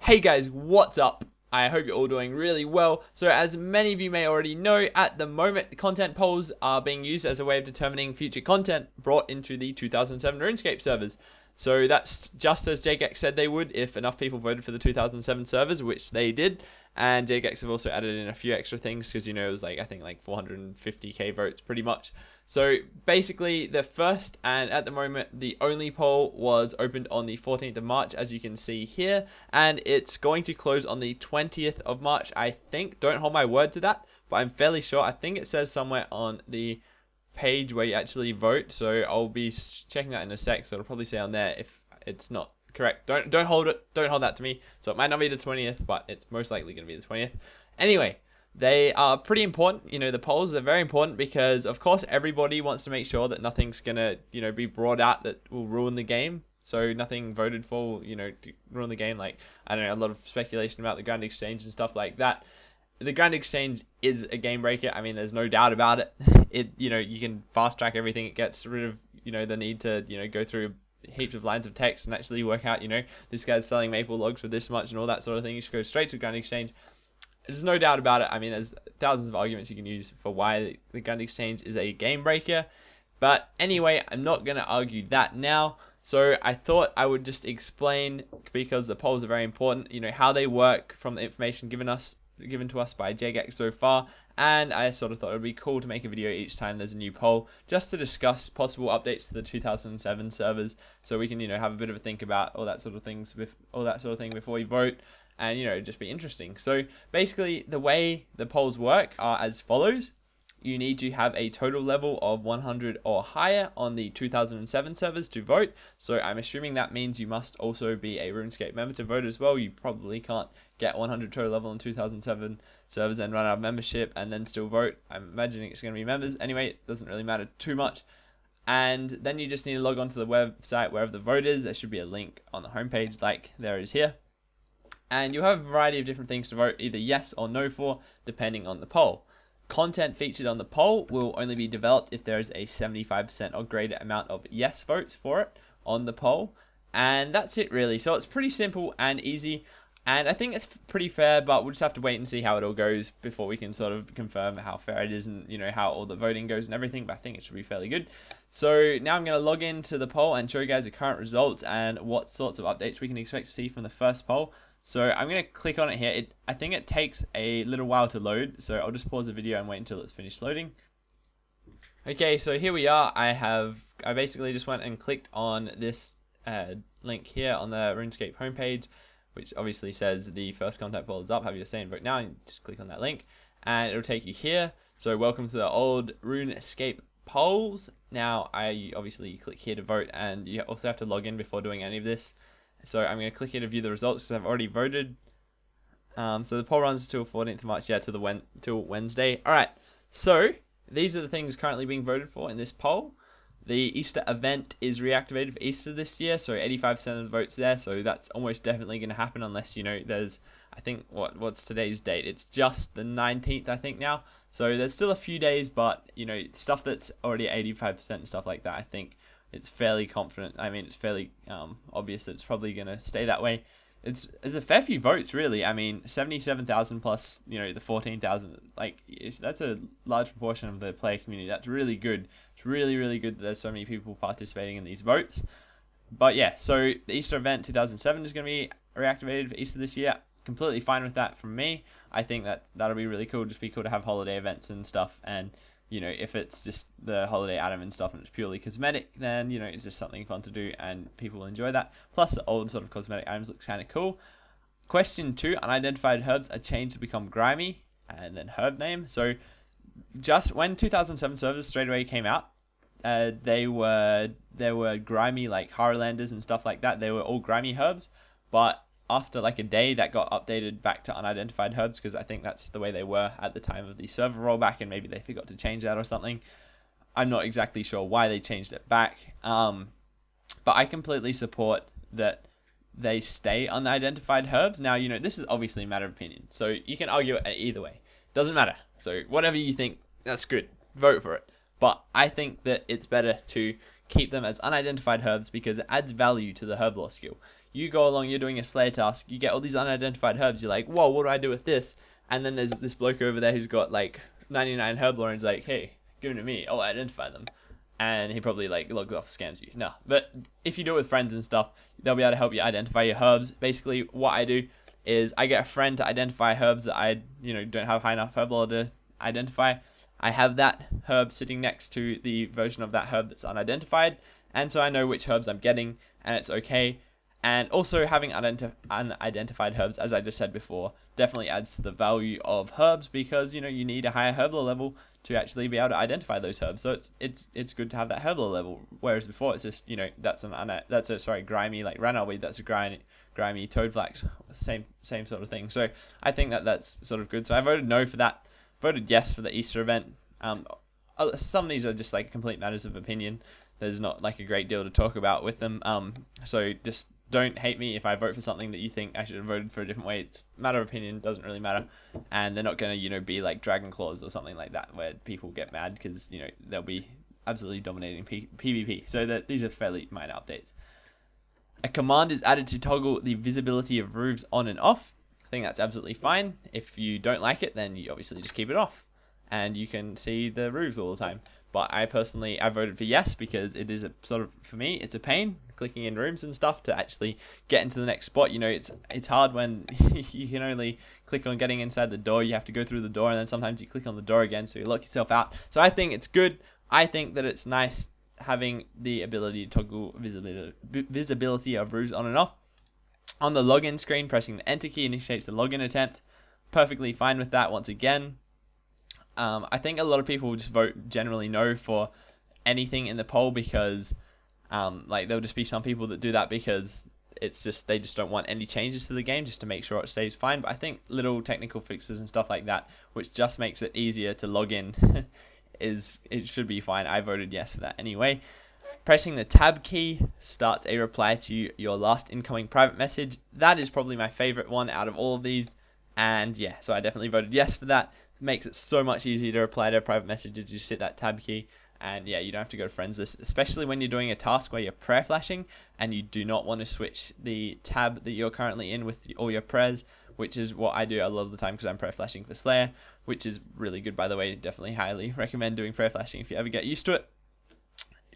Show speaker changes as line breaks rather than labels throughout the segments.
Hey guys, what's up? I hope you're all doing really well. So as many of you may already know, at the moment, content polls are being used as a way of determining future content brought into the 2007 RuneScape servers. So that's just as Jagex said they would if enough people voted for the 2007 servers, which they did. And Jagex have also added in a few extra things because, you know, it was like, I think like 450k votes pretty much. So basically the first and at the moment the only poll was opened on the 14th of March, as you can see here, and it's going to close on the 20th of March, I think. Don't hold my word to that, but I'm fairly sure. I think it says somewhere on the page where you actually vote, so I'll be checking that in a sec, so it'll probably say on there if it's not correct. Don't hold that to me. So it might not be the 20th, but it's most likely going to be the 20th. Anyway, they are pretty important. You know, the polls are very important because, of course, everybody wants to make sure that nothing's going to, you know, be brought out that will ruin the game. So nothing voted for, you know, to ruin the game. Like, I don't know, a lot of speculation about the Grand Exchange and stuff like that. The Grand Exchange is a game breaker. I mean, there's no doubt about it. You know, you can fast track everything. It gets rid of, you know, the need to, you know, go through heaps of lines of text and actually work out, you know, this guy's selling maple logs for this much and all that sort of thing. You should go straight to Grand Exchange. There's no doubt about it. I mean, there's thousands of arguments you can use for why the Grand Exchange is a game breaker. But anyway, I'm not going to argue that now. So I thought I would just explain, because the polls are very important, you know, how they work from the information given to us by Jagex so far. And I sort of thought it would be cool to make a video each time there's a new poll, just to discuss possible updates to the 2007 servers, so we can, you know, have a bit of a think about all that sort of thing before you vote. And, you know, just be interesting. So basically the way the polls work are as follows. You need to have a total level of 100 or higher on the 2007 servers to vote. So I'm assuming that means you must also be a RuneScape member to vote as well. You probably can't get 100 total level on 2007 servers and run out of membership and then still vote. I'm imagining it's going to be members. Anyway, it doesn't really matter too much. And then you just need to log on to the website wherever the vote is. There should be a link on the homepage like there is here. And you have a variety of different things to vote either yes or no for, depending on the poll. Content featured on the poll will only be developed if there is a 75% or greater amount of yes votes for it on the poll. And that's it really. So it's pretty simple and easy. And I think it's pretty fair, but we'll just have to wait and see how it all goes before we can sort of confirm how fair it is and, you know, how all the voting goes and everything. But I think it should be fairly good. So now I'm going to log into the poll and show you guys the current results and what sorts of updates we can expect to see from the first poll. So I'm going to click on it here. I think it takes a little while to load, so I'll just pause the video and wait until it's finished loading. Okay, so here we are. I basically just went and clicked on this link here on the RuneScape homepage, which obviously says the first content poll is up. Have your say and vote now. And just click on that link and it'll take you here. So welcome to the old RuneScape polls. Now I obviously click here to vote, and you also have to log in before doing any of this. So I'm going to click here to view the results because I've already voted. So the poll runs till 14th of March, yeah, till Wednesday. Alright, so these are the things currently being voted for in this poll. The Easter event is reactivated for Easter this year, so 85% of the votes there, so that's almost definitely going to happen unless, you know, there's, I think, what's today's date? It's just the 19th, I think, now. So there's still a few days, but, you know, stuff that's already 85% and stuff like that, I think it's fairly confident. I mean, it's fairly obvious that it's probably going to stay that way. It's a fair few votes, really. I mean, 77,000 plus, you know, the 14,000. Like, that's a large proportion of the player community. That's really good. It's really, really good that there's so many people participating in these votes. But yeah, so the Easter event 2007 is going to be reactivated for Easter this year. Completely fine with that from me. I think that'll be really cool. Just be cool to have holiday events and stuff. And, you know, if it's just the holiday item and stuff and it's purely cosmetic, then, you know, it's just something fun to do and people will enjoy that. Plus, the old sort of cosmetic items looks kind of cool. Question 2, unidentified herbs are changed to become grimy, and then herb name. So, just when 2007 servers straight away came out, there were grimy, like, Horrorlanders and stuff like that. They were all grimy herbs, but after like a day, that got updated back to unidentified herbs, because I think that's the way they were at the time of the server rollback, and maybe they forgot to change that or something. I'm not exactly sure why they changed it back, but I completely support that they stay unidentified herbs. Now, you know, this is obviously a matter of opinion, so you can argue it either way. Doesn't matter. So whatever you think, that's good. Vote for it. But I think that it's better to keep them as unidentified herbs because it adds value to the herb lore skill. you go along, you're doing a Slayer task, you get all these unidentified herbs, you're like, whoa, what do I do with this? And then there's this bloke over there who's got like 99 herb lore and he's like, hey, give them to me, I'll identify them. And he probably like logs off, scams you. No, but if you do it with friends and stuff, they'll be able to help you identify your herbs. Basically, what I do is I get a friend to identify herbs that I, don't have high enough herb lore to identify. I have that herb sitting next to the version of that herb that's unidentified, and so I know which herbs I'm getting, and it's okay. And also having unidentified herbs, as I just said before, definitely adds to the value of herbs because you need a higher herb lore level to actually be able to identify those herbs. So it's good to have that herb lore level. Whereas before it's just that's a grimy like ranalweed, that's a grimy toadflax, same sort of thing. So I think that's sort of good. So I voted no for that. Voted yes for the Easter event. Some of these are just like complete matters of opinion. There's not like a great deal to talk about with them. So just don't hate me if I vote for something that you think I should have voted for a different way. It's a matter of opinion, doesn't really matter. And they're not going to, be like Dragon Claws or something like that where people get mad because, they'll be absolutely dominating PvP. So these are fairly minor updates. A command is added to toggle the visibility of roofs on and off. I think that's absolutely fine. If you don't like it, then you obviously just keep it off. And you can see the roofs all the time. But I voted for yes because it is for me, it's a pain clicking in rooms and stuff to actually get into the next spot. It's hard when you can only click on getting inside the door. You have to go through the door and then sometimes you click on the door again, so you lock yourself out. So I think it's good. I think that it's nice having the ability to toggle visibility of roofs on and off. On the login screen, pressing the enter key initiates the login attempt. Perfectly fine with that once again. I think a lot of people will just vote generally no for anything in the poll because there'll just be some people that do that because it's just they just don't want any changes to the game just to make sure it stays fine. But I think little technical fixes and stuff like that, which just makes it easier to log in, it should be fine. I voted yes for that anyway. Pressing the tab key starts a reply to your last incoming private message. That is probably my favorite one out of all of these. And yeah, so I definitely voted yes for that. It makes it so much easier to reply to private messages. You just hit that tab key. And yeah, you don't have to go to friends list, especially when you're doing a task where you're prayer flashing and you do not want to switch the tab that you're currently in with all your prayers, which is what I do a lot of the time because I'm prayer flashing for Slayer, which is really good, by the way. Definitely highly recommend doing prayer flashing if you ever get used to it.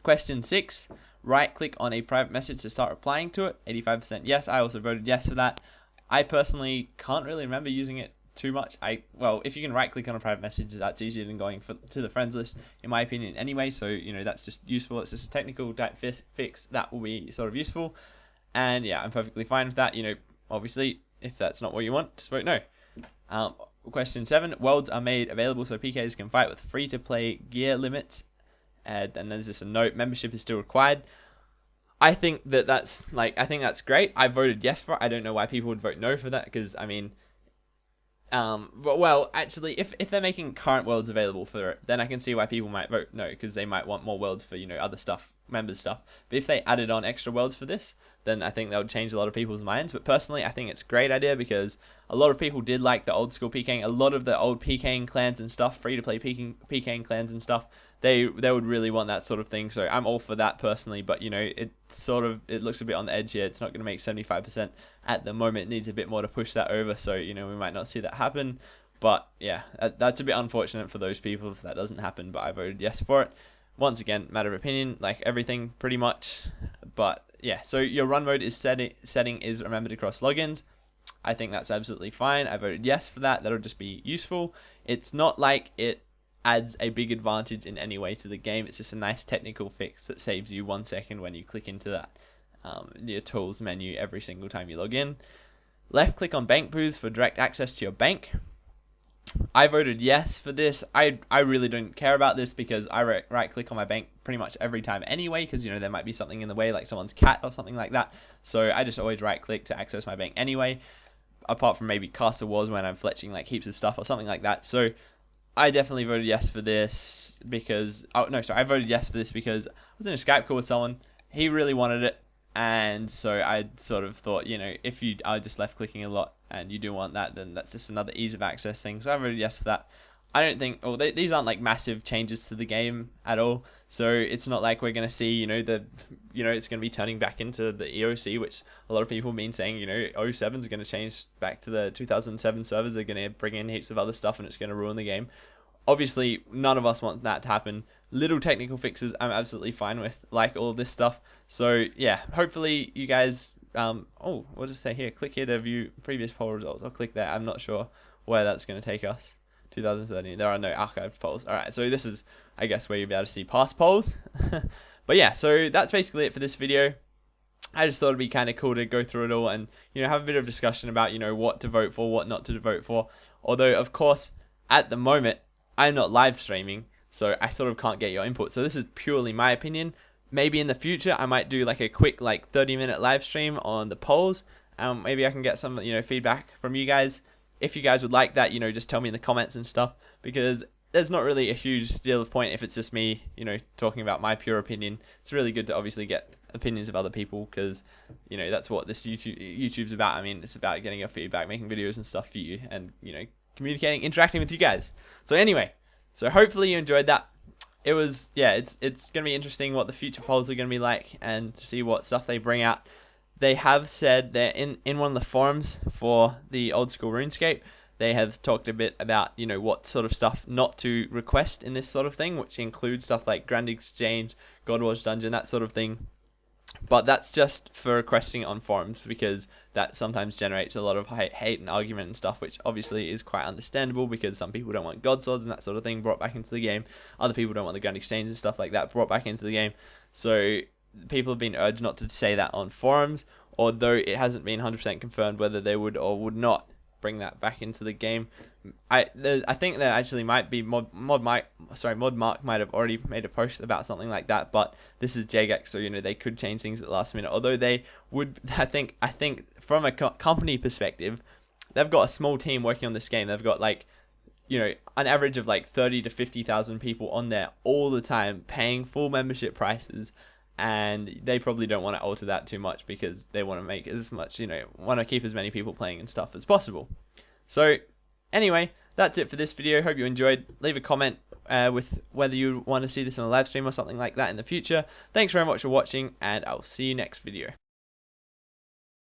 Question 6, right click on a private message to start replying to it. 85% yes. I also voted yes for that. I personally can't really remember using it too much. Well, if you can right click on a private message, that's easier than going to the friends list, in my opinion anyway. So that's just useful. It's just a technical type fix that will be sort of useful. And yeah, I'm perfectly fine with that. Obviously if that's not what you want, just vote no. Question 7, worlds are made available so PKs can fight with free to play gear limits. And then there's just a note, membership is still required. I think that's great. I voted yes for it. I don't know why people would vote no for that because well, actually, if they're making current worlds available for it, then I can see why people might vote no, because they might want more worlds for, other stuff, members stuff. But if they added on extra worlds for this, then I think that would change a lot of people's minds. But personally, I think it's a great idea because a lot of people did like the old school PKing. A lot of the old PKing clans and stuff, free to play PKing clans and stuff, they would really want that sort of thing. So I'm all for that personally, but it looks a bit on the edge here. It's not going to make 75% at the moment. It needs a bit more to push that over. So we might not see that happen. But yeah, that's a bit unfortunate for those people if that doesn't happen. But I voted yes for it. Once again, matter of opinion, like everything pretty much. But yeah, so your run mode is setting is remember to cross logins. I think that's absolutely fine. I voted yes for that. That'll just be useful. It's not like it adds a big advantage in any way to the game. It's just a nice technical fix that saves you 1 second when you click into that your tools menu every single time you log in. Left click on bank booths for direct access to your bank. I voted yes for this. I really don't care about this because I right click on my bank pretty much every time anyway because there might be something in the way like someone's cat or something like that. So I just always right click to access my bank anyway, apart from maybe Castle Wars when I'm fletching like heaps of stuff or something like that. So I definitely voted yes for this because I voted yes for this because I was in a Skype call with someone. He really wanted it. And so I sort of thought, if you are just left clicking a lot and you do want that, then that's just another ease of access thing. So I voted yes for that. I don't think, well, these aren't like massive changes to the game at all. So it's not like we're gonna see, it's gonna be turning back into the EOC, which a lot of people have been saying, 07 is gonna change back to the 2007 servers. They're gonna bring in heaps of other stuff, and it's gonna ruin the game. Obviously, none of us want that to happen. Little technical fixes, I'm absolutely fine with, like all of this stuff. So yeah, hopefully you guys, we'll just say here, click here to view previous poll results. I'll click that. I'm not sure where that's gonna take us. 2013, there are no archived polls. Alright, so this is, I guess, where you'll be able to see past polls. But yeah, so that's basically it for this video. I just thought it'd be kind of cool to go through it all and, have a bit of discussion about, what to vote for, what not to vote for. Although, of course, at the moment, I'm not live streaming, so I sort of can't get your input. So this is purely my opinion. Maybe in the future, I might do like a quick 30-minute live stream on the polls. Maybe I can get some, feedback from you guys. If you guys would like that, just tell me in the comments and stuff, because there's not really a huge deal of point if it's just me, talking about my pure opinion. It's really good to obviously get opinions of other people, because, that's what this YouTube's about. I mean, it's about getting your feedback, making videos and stuff for you, and, communicating, interacting with you guys. So anyway, so hopefully you enjoyed that. It was, yeah, it's going to be interesting what the future polls are going to be like, and to see what stuff they bring out. They have said that in one of the forums for the Old School RuneScape, they have talked a bit about, what sort of stuff not to request in this sort of thing, which includes stuff like Grand Exchange, Godwatch Dungeon, that sort of thing. But that's just for requesting it on forums, because that sometimes generates a lot of hate and argument and stuff, which obviously is quite understandable, because some people don't want God Swords and that sort of thing brought back into the game. Other people don't want the Grand Exchange and stuff like that brought back into the game. So people have been urged not to say that on forums, although it hasn't been 100% confirmed whether they would or would not bring that back into the game. I think there actually might be Mod Mark might have already made a post about something like that, but this is JGEX, so they could change things at the last minute. Although they would, I think from a company perspective, they've got a small team working on this game. They've got an average of 30 to 50,000 people on there all the time, paying full membership prices. And they probably don't want to alter that too much, because they want to make as much, want to keep as many people playing and stuff as possible. So anyway, that's it for this video. Hope you enjoyed. Leave a comment with whether you want to see this on a live stream or something like that in the future. Thanks very much for watching, and I'll see you next video.